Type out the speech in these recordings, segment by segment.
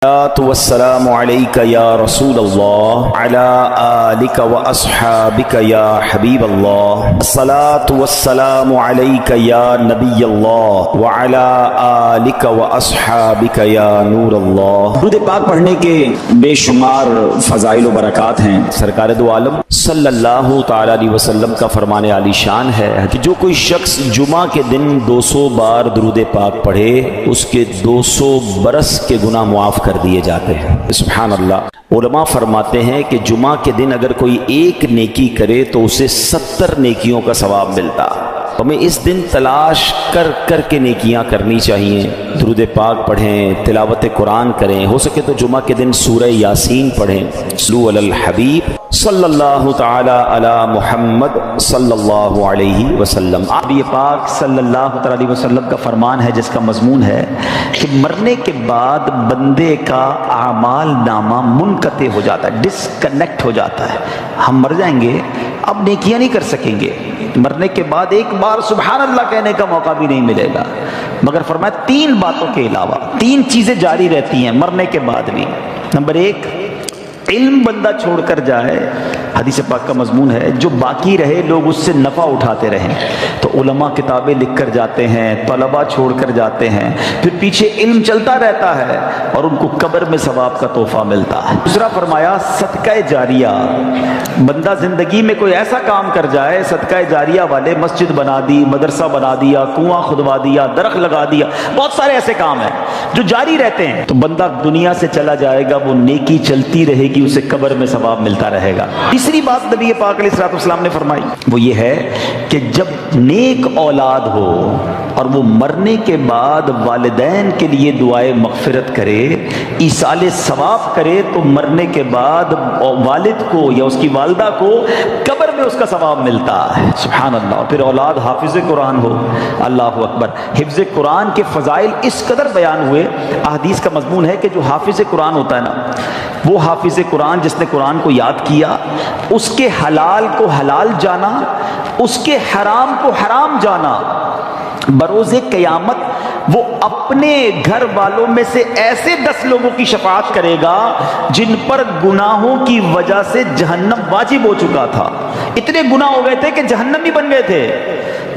والسلام علیک یا رسول اللہ علی آلک و اصحابک یا حبیب اللہ الصلاۃ والسلام علیک یا نبی اللہ وعلی آلک و اصحابک یا نور اللہ۔ درود پاک پڑھنے کے بے شمار فضائل و برکات ہیں۔ سرکار دو عالم صلی اللہ تعالی علیہ وسلم کا فرمان عالی شان ہے کہ جو کوئی شخص جمعہ کے دن 200 بار درود پاک پڑھے اس کے 200 برس کے گناہ معاف کر دیے جاتے ہیں۔ سبحان اللہ۔ علماء فرماتے ہیں کہ جمعہ کے دن اگر کوئی ایک نیکی کرے تو اسے 70 نیکیوں کا ثواب ملتا۔ ہمیں اس دن تلاش کر کر کے نیکیاں کرنی چاہیے، درود پاک پڑھیں، تلاوت قرآن کریں، ہو سکے تو جمعہ کے دن سورہ یاسین پڑھیں۔ صلو علی الحبیب صلی اللہ تعالی علی محمد صلی اللہ علیہ وسلم۔ نبی پاک صلی اللہ تعالی علیہ وسلم کا فرمان ہے جس کا مضمون ہے کہ مرنے کے بعد بندے کا اعمال نامہ منقطع ہو جاتا ہے، ڈسکنیکٹ ہو جاتا ہے۔ ہم مر جائیں گے، اب نیکیاں نہیں کر سکیں گے، مرنے کے بعد ایک بار سبحان اللہ کہنے کا موقع بھی نہیں ملے گا، مگر فرمایا 3 باتوں کے علاوہ 3 چیزیں جاری رہتی ہیں مرنے کے بعد بھی۔ نمبر 1، علم بندہ چھوڑ کر جائے، حدیث پاک کا مضمون ہے، جو باقی رہے لوگ اس سے نفع اٹھاتے رہیں۔ تو علماء کتابیں لکھ کر جاتے ہیں، طلباء چھوڑ کر جاتے ہیں، پھر پیچھے علم چلتا رہتا ہے اور ان کو قبر میں ثواب کا تحفہ ملتا ہے۔ دوسرا فرمایا صدقہ جاریہ، بندہ زندگی میں کوئی ایسا کام کر جائے، صدقہ جاریہ والے، مسجد بنا دی، مدرسہ بنا دیا، کنواں کھدوا دیا، درخت لگا دیا، بہت سارے ایسے کام ہیں جو جاری رہتے ہیں، تو بندہ دنیا سے چلا جائے گا، وہ نیکی چلتی رہے گی، اسے قبر میں ثواب ملتا رہے گا۔ تیسری بات نبی پاک علیہ الصلوۃ والسلام نے فرمائی وہ یہ ہے کہ جب نیک اولاد ہو اور وہ مرنے کے بعد والدین کے لیے دعائے مغفرت کرے، ایصال ثواب کرے، تو مرنے کے بعد والد کو یا اس کی والدہ کو قبر میں اس کا ثواب ملتا ہے۔ سبحان اللہ۔ اور پھر اولاد حافظ قرآن ہو، اللہ اکبر۔ حفظ قرآن کے فضائل اس قدر بیان ہوئے، احادیث کا مضمون ہے کہ جو حافظ قرآن ہوتا ہے نا، وہ حافظ قرآن جس نے قرآن کو یاد کیا، اس کے حلال کو حلال جانا، اس کے حرام کو حرام جانا، بروز قیامت وہ اپنے گھر والوں میں سے ایسے 10 لوگوں کی شفاعت کرے گا جن پر گناہوں کی وجہ سے جہنم واجب ہو چکا تھا، اتنے گناہ ہو گئے تھے کہ جہنمی بن گئے تھے،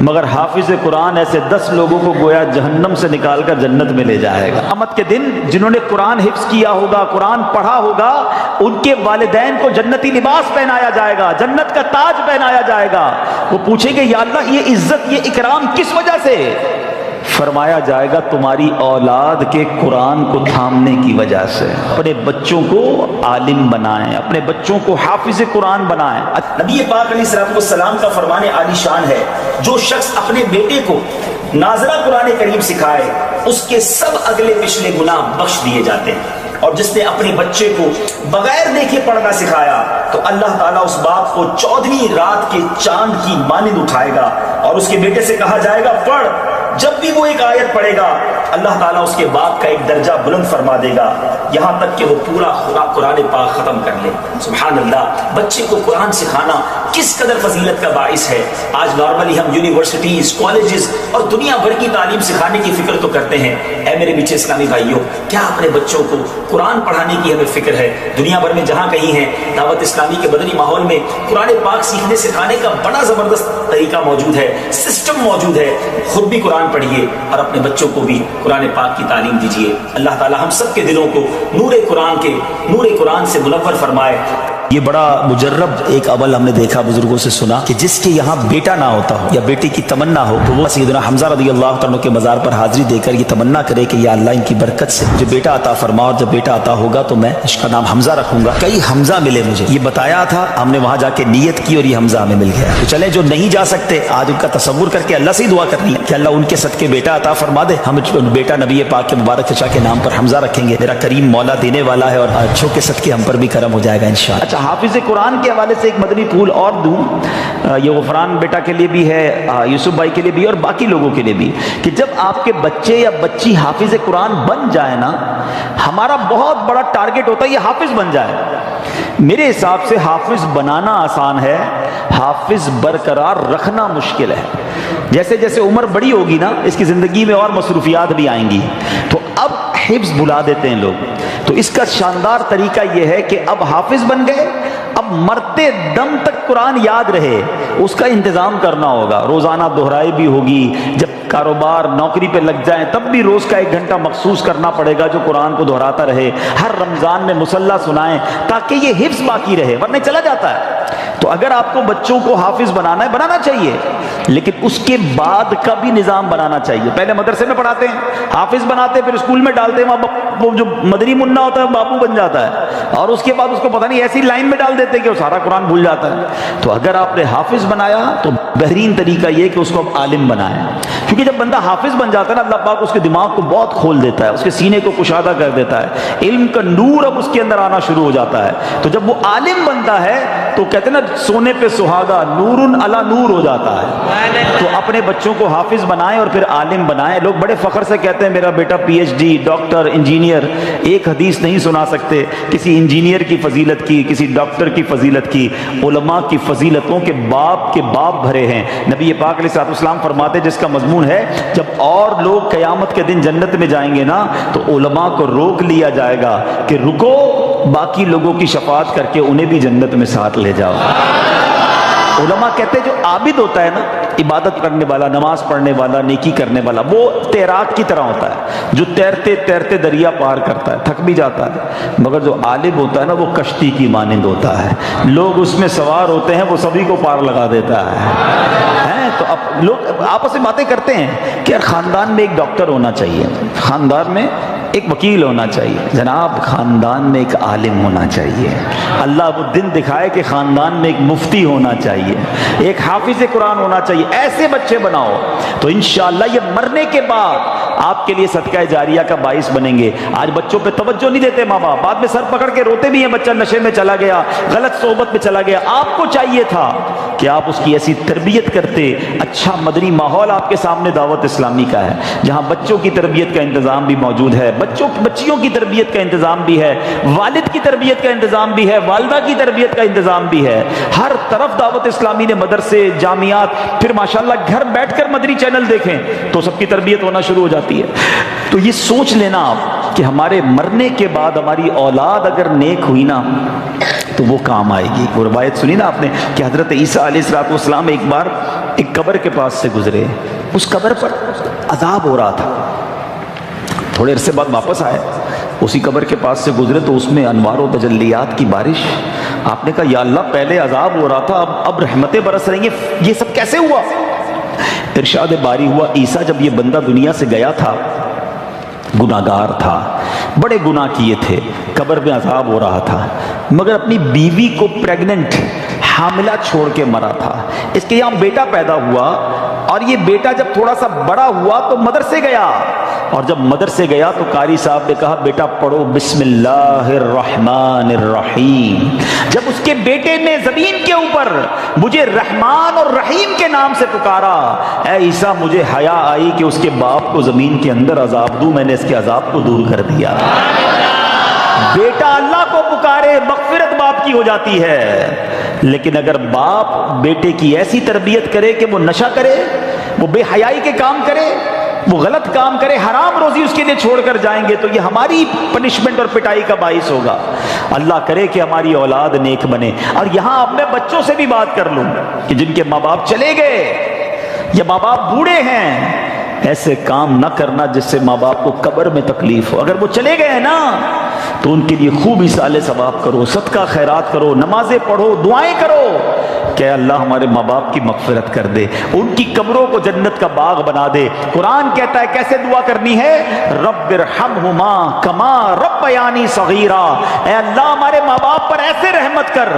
مگر حافظ قرآن ایسے 10 لوگوں کو گویا جہنم سے نکال کر جنت میں لے جائے گا۔ قیامت کے دن جنہوں نے قرآن حفظ کیا ہوگا، قرآن پڑھا ہوگا، ان کے والدین کو جنتی لباس پہنایا جائے گا، جنت کا تاج پہنایا جائے گا۔ وہ پوچھیں گے یا اللہ یہ عزت، یہ اکرام کس وجہ سے؟ فرمایا جائے گا تمہاری اولاد کے قرآن کو تھامنے کی وجہ سے۔ اپنے بچوں کو عالم بنائیں، اپنے بچوں کو حافظ قرآن بنائیں۔ نبی پاک علیہ السلام کا فرمان عالی شان ہے، جو شخص اپنے بیٹے کو ناظرہ قرآن کریم سکھائے اس کے سب اگلے پچھلے گناہ بخش دیے جاتے ہیں، اور جس نے اپنے بچے کو بغیر دیکھے پڑھنا سکھایا تو اللہ تعالیٰ اس باپ کو 14ویں رات کے چاند کی مانند اٹھائے گا اور اس کے بیٹے سے کہا جائے گا پڑھ۔ جب بھی وہ ایک آیت پڑھے گا اللہ تعالیٰ اس کے باپ کا ایک درجہ بلند فرما دے گا، یہاں تک کہ وہ پورا قرآن پاک ختم کر لے۔ سبحان اللہ۔ بچے کو قرآن سکھانا کس قدر فضیلت کا باعث ہے۔ آج نارملی ہم یونیورسٹیز، کالجز اور دنیا بھر کی تعلیم سکھانے کی فکر تو کرتے ہیں، اے میرے میٹھے اسلامی بھائیوں، کیا اپنے بچوں کو قرآن پڑھانے کی ہمیں فکر ہے؟ دنیا بھر میں جہاں کہیں ہیں دعوت اسلامی کے مدنی ماحول میں قرآن پاک سیکھنے سکھانے کا بڑا زبردست طریقہ موجود ہے، سسٹم موجود ہے۔ خود بھی قرآن پڑھیے اور اپنے بچوں کو بھی قرآن پاک کی تعلیم دیجیے۔ اللہ تعالی ہم سب کے دلوں کو نور قرآن سے منور فرمائے۔ یہ بڑا مجرب ایک عمل ہم نے دیکھا، بزرگوں سے سنا کہ جس کے یہاں بیٹا نہ ہوتا ہو یا بیٹی کی تمنا ہو تو وہ سیدنا حمزہ رضی اللہ عنہ کے مزار پر حاضری دے کر یہ تمنا کرے کہ یا اللہ ان کی برکت سے جو بیٹا عطا فرما، اور جب بیٹا عطا ہوگا تو میں اس کا نام حمزہ رکھوں گا۔ کئی حمزہ ملے مجھے، یہ بتایا تھا، ہم نے وہاں جا کے نیت کی اور یہ حمزہ ہمیں مل گیا۔ تو چلے جو نہیں جا سکتے آج ان کا تصور کر کے اللہ سے دعا کرنی ہے کہ اللہ ان کے صدقے بیٹا عطا فرما دے، ہم بیٹا نبی پاک کے مبارک چچا کے نام پر حمزہ رکھیں گے، میرا کریم مولا دینے والا ہے اور اچھوں کے صدقے ہم پر بھی کرم ہو جائے گا انشاءاللہ۔ اچھا، حافظ قرآن کے حوالے سے ایک مدنی پھول اور دوں، یہ غفران بیٹا کے لیے بھی ہے، یوسف بھائی کے لیے بھی اور باقی لوگوں کے لیے بھی، کہ جب آپ کے بچے یا بچی حافظ قرآن بن جائے نا، ہمارا بہت بڑا ٹارگٹ ہوتا ہے یہ حافظ بن جائے۔ میرے حساب سے حافظ بنانا آسان ہے، حافظ برقرار رکھنا مشکل ہے۔ جیسے جیسے عمر بڑی ہوگی نا، اس کی زندگی میں اور مصروفیات بھی آئیں گی، تو اب حفظ بھلا دیتے ہیں لوگ، تو اس کا شاندار طریقہ یہ ہے کہ اب حافظ بن گئے، اب مرتے دم تک قرآن یاد رہے اس کا انتظام کرنا ہوگا، روزانہ دہرائی بھی ہوگی، جب کاروبار نوکری پہ لگ جائیں تب بھی روز کا 1 گھنٹہ مخصوص کرنا پڑے گا جو قرآن کو دہراتا رہے، ہر رمضان میں مصلی سنائیں تاکہ یہ حفظ باقی رہے، ورنہ چلا جاتا ہے۔ تو اگر آپ کو بچوں کو حافظ بنانا ہے بنانا چاہیے، لیکن اس کے بعد کا بھی نظام بنانا چاہیے۔ پہلے مدرسے میں پڑھاتے ہیں، حافظ بناتے ہیں، پھر اسکول میں ڈالتے ہیں، وہاں وہ جو مدری منا ہوتا ہے بابو بن جاتا ہے، اور اس کے بعد اس کو پتہ نہیں ایسی لائن میں ڈال دیتے ہیں کہ وہ سارا قرآن بھول جاتا ہے۔ تو اگر آپ نے حافظ بنایا تو بہترین طریقہ یہ کہ اس کو اب عالم بنائیں، کیونکہ جب بندہ حافظ بن جاتا ہے نا اللہ پاک اس کے دماغ کو بہت کھول دیتا ہے، اس کے سینے کو کشادہ کر دیتا ہے، علم کا نور اب اس کے اندر آنا شروع ہو جاتا ہے۔ تو جب وہ عالم بنتا ہے تو کہتے ہیں نا سونے پہ سہاگا، نور علی نور ہو جاتا ہے۔ تو اپنے بچوں کو حافظ بنائیں اور پھر عالم بنائیں۔ لوگ بڑے فخر سے کہتے ہیں میرا بیٹا P H D, doctor, engineer, ایک حدیث نہیں سنا سکتے کسی انجینئر کی فضیلت کی، کسی ڈاکٹر کی فضیلت کی۔ علماء کی فضیلتوں کے باب بھرے ہیں۔ نبی پاک علیہ الصلوۃ والسلام فرماتے جس کا مضمون ہے جب اور لوگ قیامت کے دن جنت میں جائیں گے نا تو علماء کو روک لیا جائے گا کہ رکو، باقی لوگوں کی شفاعت کر کے انہیں بھی جنت میں ساتھ لے جاؤ۔ علماء کہتے ہیں جو عابد ہوتا ہے نا، عبادت کرنے والا، نماز پڑھنے والا، نیکی کرنے والا، وہ تیراک کی طرح ہوتا ہے جو تیرتے تیرتے دریا پار کرتا ہے، تھک بھی جاتا ہے، مگر جو عالم ہوتا ہے نا وہ کشتی کی مانند ہوتا ہے، لوگ اس میں سوار ہوتے ہیں وہ سبھی کو پار لگا دیتا ہے۔ تو اب لوگ آپس میں باتیں کرتے ہیں کہ یار خاندان میں ایک ڈاکٹر ہونا چاہیے، خاندان میں ایک وکیل ہونا چاہیے، جناب خاندان میں ایک عالم ہونا چاہیے، اللہ وہ دن دکھائے کہ خاندان میں ایک مفتی ہونا چاہیے، ایک حافظ قرآن ہونا چاہیے۔ ایسے بچے بناؤ تو انشاءاللہ یہ مرنے کے بعد آپ کے لیے صدقہ جاریہ کا باعث بنیں گے۔ آج بچوں پہ توجہ نہیں دیتے ماں باپ، بعد میں سر پکڑ کے روتے بھی ہیں بچہ نشے میں چلا گیا، غلط صحبت میں چلا گیا۔ آپ کو چاہیے تھا کہ آپ اس کی ایسی تربیت کرتے، اچھا مدنی ماحول آپ کے سامنے دعوت اسلامی کا ہے جہاں بچوں کی تربیت کا انتظام بھی موجود ہے، بچیوں کی تربیت کا انتظام بھی ہے، والد کی تربیت کا انتظام بھی ہے، والدہ کی تربیت کا انتظام بھی ہے۔ ہر طرف دعوت اسلامی نے مدرسے، جامعات، پھر ماشاءاللہ گھر بیٹھ کر مدنی چینل دیکھیں تو سب کی تربیت ہونا شروع ہو جاتی ہے۔ تو یہ سوچ لینا آپ کہ ہمارے مرنے کے بعد ہماری اولاد اگر نیک ہوئی نا تو وہ کام آئے گی۔ وہ روایت سنی نا آپ نے کہ حضرت عیسیٰ علیہ السلام ایک بار ایک قبر کے پاس سے گزرے، اس قبر پر عذاب ہو رہا تھا، تھوڑے عرصے بعد واپس آئے، اسی قبر کے پاس سے گزرے تو اس میں انوار و تجلیات کی بارش۔ آپ نے کہا یا اللہ پہلے عذاب ہو رہا تھا اب رحمتیں برس رہی ہیں، یہ سب کیسے ہوا؟ ارشاد باری ہوا عیسیٰ جب یہ بندہ دنیا سے گیا تھا گناہگار تھا، بڑے گناہ کیے تھے، قبر میں عذاب ہو رہا تھا، مگر اپنی بیوی کو پریگننٹ حاملہ چھوڑ کے مرا تھا۔ اس کے یہاں بیٹا پیدا ہوا اور یہ بیٹا جب تھوڑا سا بڑا ہوا تو مدرسے گیا، اور جب مدرسے گیا تو قاری صاحب نے کہا بیٹا پڑھو بسم اللہ الرحمن الرحیم۔ جب اس کے بیٹے نے زمین کے اوپر مجھے رحمان اور رحیم کے نام سے پکارا، اے عیسیٰ مجھے حیا آئی کہ اس کے باپ کو زمین کے اندر عذاب دوں، میں نے اس کے عذاب کو دور کر دیا۔ بیٹا اللہ کو پکارے مغفرت باپ کی ہو جاتی ہے، لیکن اگر باپ بیٹے کی ایسی تربیت کرے کہ وہ نشہ کرے، وہ بے حیائی کے کام کرے، وہ غلط کام کرے، حرام روزی اس کے لیے چھوڑ کر جائیں گے تو یہ ہماری پنشمنٹ اور پٹائی کا باعث ہوگا۔ اللہ کرے کہ ہماری اولاد نیک بنے۔ اور یہاں اب میں بچوں سے بھی بات کر لوں کہ جن کے ماں باپ چلے گئے یا ماں باپ بوڑھے ہیں، ایسے کام نہ کرنا جس سے ماں باپ کو قبر میں تکلیف ہو۔ اگر وہ چلے گئے ہیں نا تو ان کے لیے خوب ایصال ثواب کرو، صدقہ خیرات کرو، نمازیں پڑھو، دعائیں کرو کہ اللہ ہمارے ماں باپ کی مغفرت کر دے، ان کی قبروں کو جنت کا باغ بنا دے۔ قرآن کہتا ہے کیسے دعا کرنی ہے، رب ارحمہما کما ربیانی صغیرا، اے اللہ ہمارے ماں باپ پر ایسے رحمت کر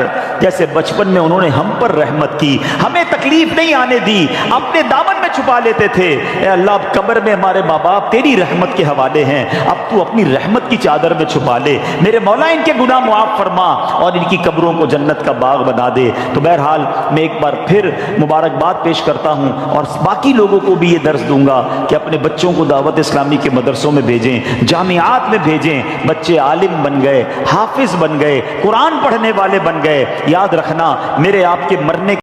جیسے بچپن میں انہوں نے ہم پر رحمت کی، ہمیں تکلیف نہیں آنے دی، اپنے دامن میں چھپا لیتے تھے۔ اے اللہ اب قبر میں ہمارے ماں باپ تیری رحمت کے حوالے ہیں، اب تو اپنی رحمت کی چادر میں چھپا لے، میرے مولا ان کے گناہ معاف فرما اور ان کی قبروں کو جنت کا باغ بنا دے۔ تو بہرحال میں ایک بار پھر مبارکباد پیش کرتا ہوں اور باقی لوگوں کو بھی یہ درس دوں گا کہ اپنے بچوں کو دعوت اسلامی کے مدرسوں میں بھیجیں، جامعات میں بھیجیں، بچے عالم بن گئے، حافظ بن گئے، قرآن پڑھنے والے بن گئے۔ یاد رکھنا میرے آپ کے مرنے